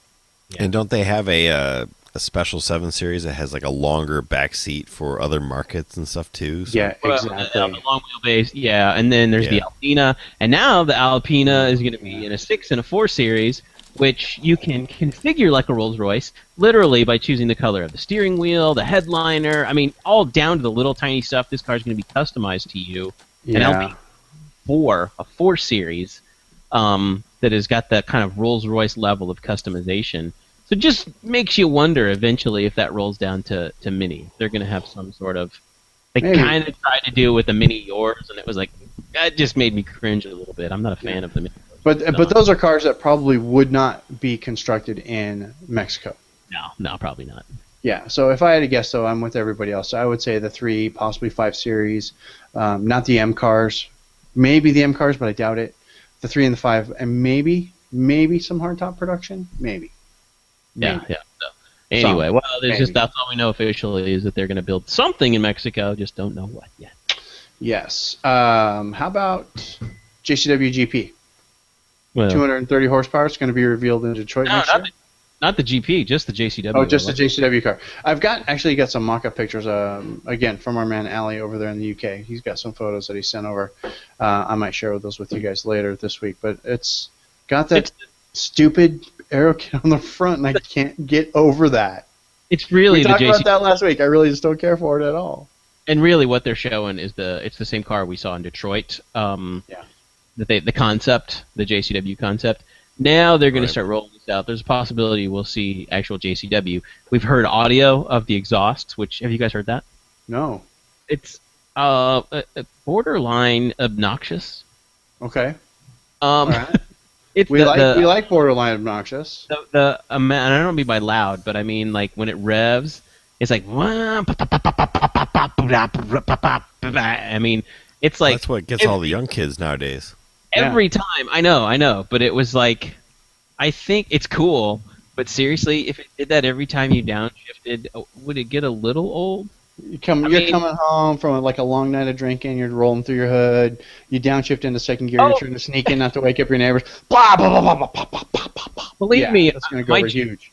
Yeah. And don't they have a special 7 Series that has like a longer back seat for other markets and stuff too? So. Yeah, exactly. The long wheelbase, and then there's the Alpena, and now the Alpena is going to be in a 6 and a 4 Series, which you can configure like a Rolls-Royce, literally by choosing the color of the steering wheel, the headliner, I mean, all down to the little tiny stuff. This car is going to be customized to you. Yeah. An LP4, a 4 Series, that has got that kind of Rolls-Royce level of customization. So it just makes you wonder eventually if that rolls down to Mini. They're going to have some sort of... They kind of tried to do it with the Mini Yours, and it was like, that just made me cringe a little bit. I'm not a fan of the Mini. But those are cars that probably would not be constructed in Mexico. No, probably not. Yeah, so if I had to guess, though, I'm with everybody else. So I would say the 3, possibly 5 Series, not the M cars. Maybe the M cars, but I doubt it. The 3 and the 5, and maybe some hardtop production. Maybe. Yeah. So, anyway, that's all we know officially is that they're going to build something in Mexico. Just don't know what yet. Yes. How about JCW GP? Well, 230 horsepower. It's going to be revealed in Detroit next year. Not the GP, just the JCW. Oh, just the JCW car. I've actually got some mock-up pictures, again, from our man Ali over there in the UK. He's got some photos that he sent over. I might share those with you guys later this week. But it's got that stupid aero kit on the front, and I can't get over that. It's really we talked about that last week. I really just don't care for it at all. And really, what they're showing is it's the same car we saw in Detroit. The concept, the JCW concept. Now they're going to start rolling this out. There's a possibility we'll see actual JCW. We've heard audio of the exhausts, which, have you guys heard that? No. It's borderline obnoxious. Okay. Um, All right. it's We like borderline obnoxious. the amount. And I don't mean by loud, but I mean like when it revs, it's like. I mean, it's like That's what gets all the young kids nowadays. every time. I know, but it was like, I think it's cool, but seriously, if it did that every time you downshifted, would it get a little old? You're coming home from like a long night of drinking. You're rolling through your hood. You downshift into second gear. You're trying to sneak in, not to wake up your neighbors. Blah blah blah blah blah blah blah blah blah. Believe me, that's going to go over huge.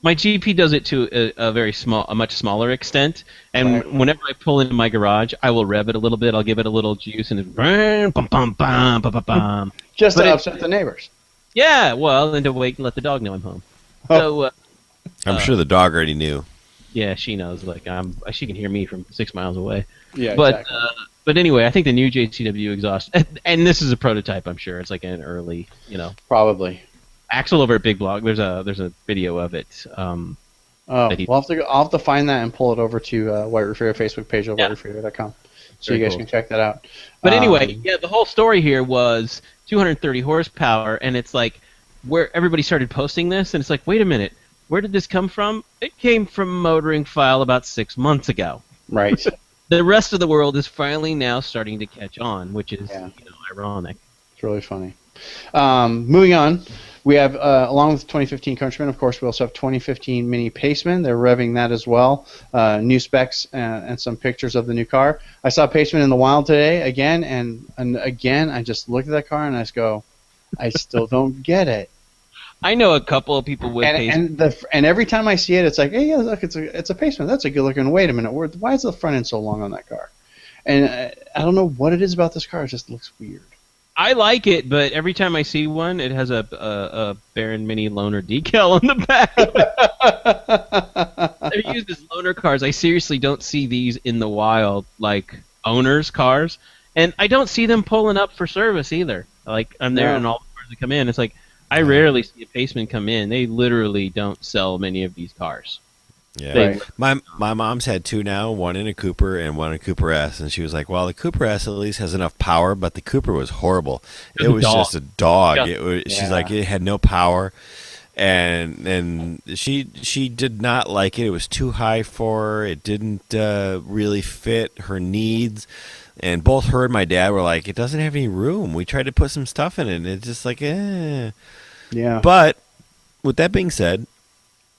My GP does it to a much smaller extent, and whenever I pull into my garage, I will rev it a little bit. I'll give it a little juice, and it's bum bum bum bum bum. Just to upset the neighbors. Yeah, well, and to wait and let the dog know I'm home. So I'm sure the dog already knew. Yeah, she knows. Like she can hear me from 6 miles away. Yeah, but exactly. But anyway, I think the new JCW exhaust, and this is a prototype. I'm sure it's like an early, Probably. Axel over at Big Blog. There's a video of it. I'll have to find that and pull it over to White Roof Radio Facebook page at whiteroof.com, so you guys can check that out. But anyway, the whole story here was 230 horsepower, and it's like where everybody started posting this, and it's like, wait a minute. Where did this come from? It came from Motoring File about 6 months ago. Right. The rest of the world is finally now starting to catch on, which is ironic. It's really funny. Moving on, we have, along with 2015 Countryman, of course, we also have 2015 Mini Paceman. They're revving that as well. New specs and some pictures of the new car. I saw Paceman in the wild today again, and again, I just looked at that car and I just go, I still don't get it. I know a couple of people with Paceman. And every time I see it, it's like, hey, yeah, look, it's a Paceman. That's a good looking. Wait a minute, why is the front end so long on that car? And I don't know what it is about this car. It just looks weird. I like it, but every time I see one, it has a Baron Mini Loaner decal on the back. I've used as loaner cars. I seriously don't see these in the wild, like owners' cars, and I don't see them pulling up for service either. Like I'm there, and all the cars that come in, it's like. I rarely see a Paceman come in. They literally don't sell many of these cars. Yeah, my mom's had two now, one in a Cooper and one in a Cooper S, and she was like, "Well, the Cooper S at least has enough power, but the Cooper was horrible. It was just a dog. She's like, it had no power, and she did not like it. It was too high for her. It didn't really fit her needs." And both her and my dad were like, "It doesn't have any room. We tried to put some stuff in it, and it's just like, eh." Yeah. But with that being said,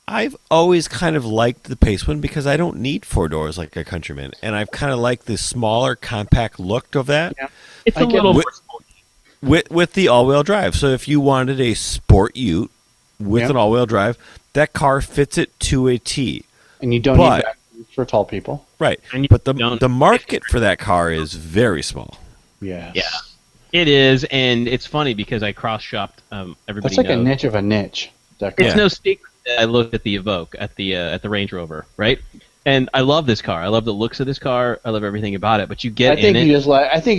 I've always kind of liked the Paceman because I don't need four doors like a Countryman, and I've kind of liked the smaller, compact look of that. Yeah. It's a little more sporty. With the all-wheel drive. So if you wanted a sport ute with an all-wheel drive, that car fits it to a T. And you don't need that for tall people. Right. But the market for that car is very small. Yes. Yeah. It is, and it's funny because I cross-shopped. Everybody That's like knows. a niche of a niche. It's no secret that I looked at the Evoque at the Range Rover, right? And I love this car. I love the looks of this car. I love everything about it. But you get I think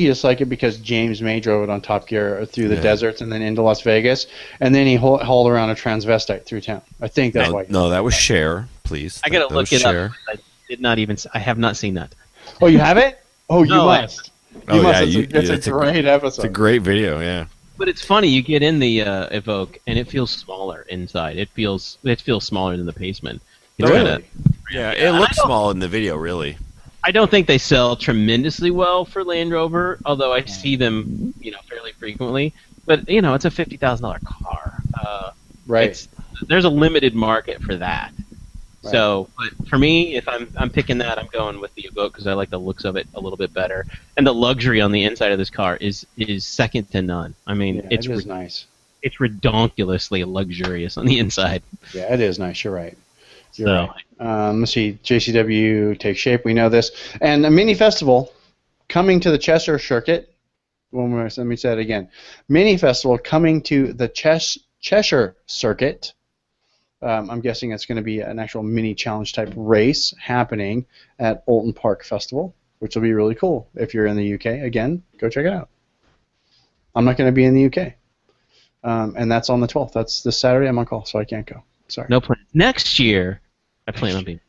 you just like it because James May drove it on Top Gear through the deserts and then into Las Vegas, and then he hauled around a transvestite through town. I think that's why. No, that was Cher. Please. I gotta look it up. I did not even. I have not seen that. Oh, you haven't? Oh, you must. You must. It's a great episode. It's a great video. Yeah. But it's funny. You get in the Evoque, and it feels smaller inside. It feels smaller than the Paceman. Really? Yeah, it looks small in the video, really. I don't think they sell tremendously well for Land Rover, although I see them, fairly frequently. But it's a $50,000 car. Right. There's a limited market for that. Right. So, but for me, if I'm picking that, I'm going with the Evoque because I like the looks of it a little bit better, and the luxury on the inside of this car is second to none. I mean, it is nice. It's redonkulously luxurious on the inside. Yeah, it is nice. You're right. You're right. Let's see. JCW take shape. We know this, and a mini festival coming to the Cheshire circuit. Let me say it again. Mini festival coming to the Cheshire circuit. I'm guessing it's going to be an actual mini challenge type race happening at Alton Park Festival, which will be really cool. If you're in the UK, again, go check it out. I'm not going to be in the UK, and that's on the 12th. That's this Saturday. I'm on call, so I can't go. Sorry. No plan. Next year, I plan on being.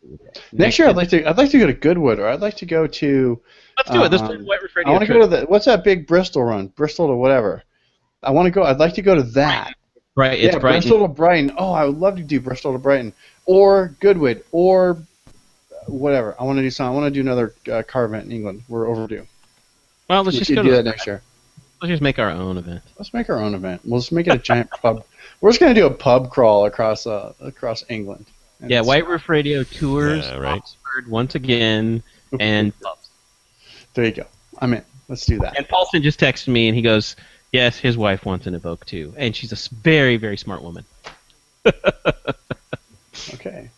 Next year, I'd like to go to Goodwood, or I'd like to go to. Let's do it. Let's play the White Roof Radio. I want to go to what's that big Bristol run? Bristol to whatever. I want to go. I'd like to go to that. Right. It's Brighton. Bristol to Brighton. Oh, I would love to do Bristol to Brighton, or Goodwood, or whatever. I want to do something. I want to do another car event in England. We're overdue. Well, let's just go do that next year. Let's just make our own event. Let's make our own event. We'll just make it a giant pub. We're just going to do a pub crawl across England. And yeah, White Roof Radio tours right. Oxford once again, and pubs. There you go. I'm in. Let's do that. And Paulson just texted me, and he goes, yes, his wife wants an Evoque too, and she's a very, very smart woman. Okay.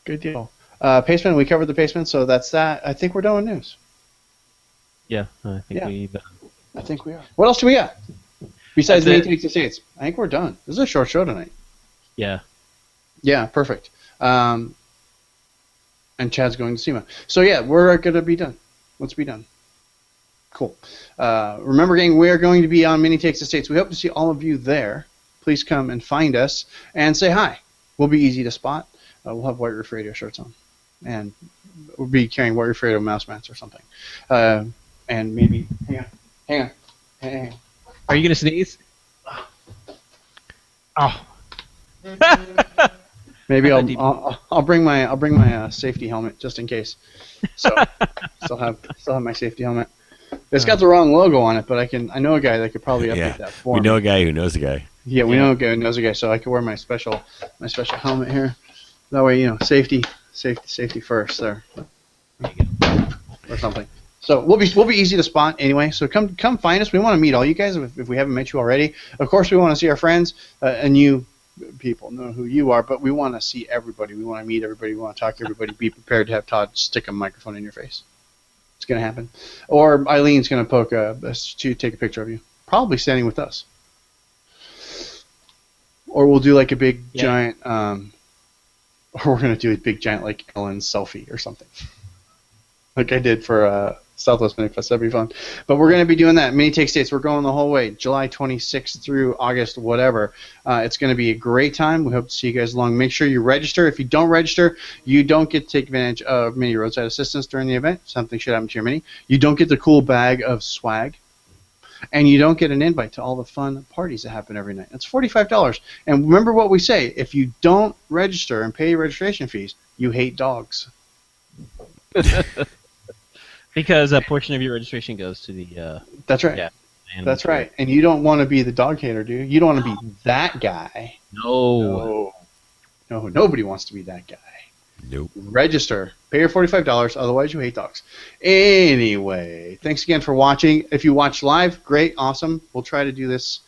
Good deal. Paceman, we covered the Paceman, so that's that. I think we're done with news. Yeah, I think I think we are. What else do we got? Besides Mini Takes the States. I think we're done. This is a short show tonight. Yeah. Yeah, perfect. And Chad's going to SEMA. So yeah, we're going to be done. Let's be done. Cool. Remember, gang, we are going to be on Mini Takes the States. We hope to see all of you there. Please come and find us and say hi. We'll be easy to spot. We'll have White Roof Radio shirts on. And we'll be carrying White Roof Radio mouse mats or something. And maybe... Hang on. Are you going to sneeze? Oh. Maybe I'll bring my safety helmet just in case. So still have my safety helmet. It's got the wrong logo on it, but I know a guy that could probably update that for me. We know a guy who knows a guy. Yeah, we know a guy who knows a guy, so I could wear my special helmet here. That way, safety first there, or something. So we'll be easy to spot anyway. So come find us. We want to meet all you guys if we haven't met you already. Of course, we want to see our friends and you people know who you are, but we want to see everybody. We want to meet everybody. We want to talk to everybody. Be prepared to have Todd stick a microphone in your face. It's going to happen. Or Eileen's going to poke us to take a picture of you, probably standing with us. Or we'll do like a big giant, or we're going to do a big giant like Ellen selfie or something, like I did for Southwest Mini Fest. That'd be fun. But we're going to be doing that. Mini Take States. We're going the whole way, July 26th through August, whatever. It's going to be a great time. We hope to see you guys along. Make sure you register. If you don't register, you don't get to take advantage of Mini Roadside Assistance during the event. Something should happen to your Mini. You don't get the cool bag of swag. And you don't get an invite to all the fun parties that happen every night. It's $45. And remember what we say. If you don't register and pay registration fees, you hate dogs. Because a portion of your registration goes to the... That's right. Yeah, that's right. And you don't want to be the dog hater, do you? You don't want to be that guy. No. Nobody wants to be that guy. Nope. Register. Pay your $45, otherwise you hate dogs. Anyway, thanks again for watching. If you watch live, great, awesome. We'll try to do this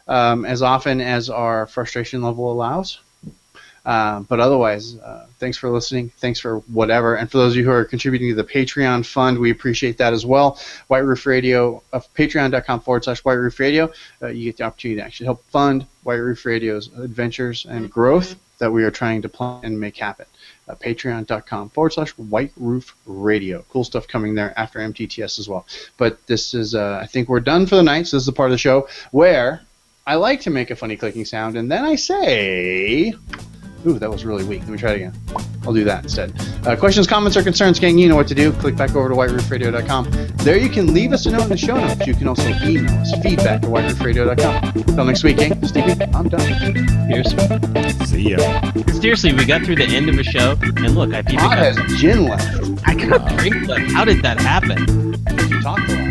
as often as our frustration level allows. But otherwise, thanks for listening. Thanks for whatever. And for those of you who are contributing to the Patreon fund, we appreciate that as well. White Roof Radio, patreon.com/White Roof Radio. You get the opportunity to actually help fund White Roof Radio's adventures and growth that we are trying to plan and make happen. Patreon.com/White Roof Radio. Cool stuff coming there after MTTS as well. But this is, I think we're done for the night. So this is the part of the show where I like to make a funny clicking sound, and then I say... Ooh, that was really weak. Let me try it again. I'll do that instead. Questions, comments, or concerns, gang, you know what to do. Click back over to whiteroofradio.com. There you can leave us a note in the show notes. You can also email us, feedback@whiteroofradio.com. Until next week, gang. Stevie, I'm done. Here's. See ya. Seriously, we got through the end of a show, and look, Todd has gin left. I got drink left. How did that happen? You talked a lot.